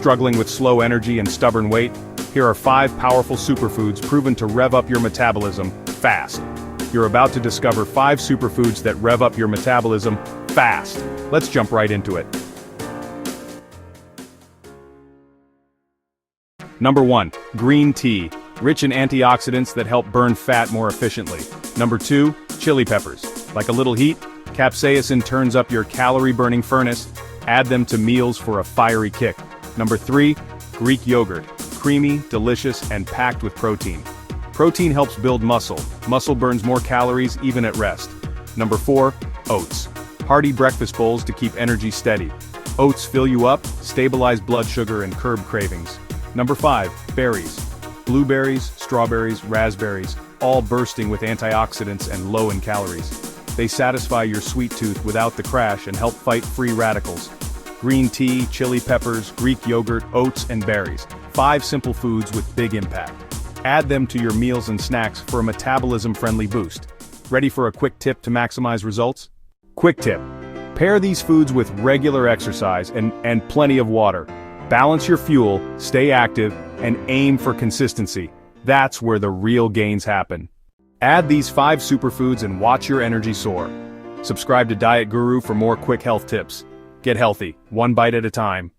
Struggling with slow energy and stubborn weight? Here are 5 powerful superfoods proven to rev up your metabolism fast. You're about to discover 5 superfoods that rev up your metabolism fast. Let's jump right into it. Number 1. Green tea, rich in antioxidants that help burn fat more efficiently. Number 2. Chili peppers. Like a little heat, capsaicin turns up your calorie-burning furnace. Add them to meals for a fiery kick. Number 3. Greek yogurt. Creamy, delicious, and packed with protein. Protein helps build muscle. Muscle burns more calories even at rest. Number 4. Oats. Hearty breakfast bowls to keep energy steady. Oats fill you up, stabilize blood sugar, and curb cravings. Number 5. Berries. Blueberries, strawberries, raspberries, all bursting with antioxidants and low in calories. They satisfy your sweet tooth without the crash and help fight free radicals. Green tea, chili peppers, Greek yogurt, oats, and berries. 5 simple foods with big impact. Add them to your meals and snacks for a metabolism-friendly boost. Ready for a quick tip to maximize results? Quick tip. Pair these foods with regular exercise and plenty of water. Balance your fuel, stay active, and aim for consistency. That's where the real gains happen. Add these 5 superfoods and watch your energy soar. Subscribe to Diet Guru for more quick health tips. Get healthy, one bite at a time.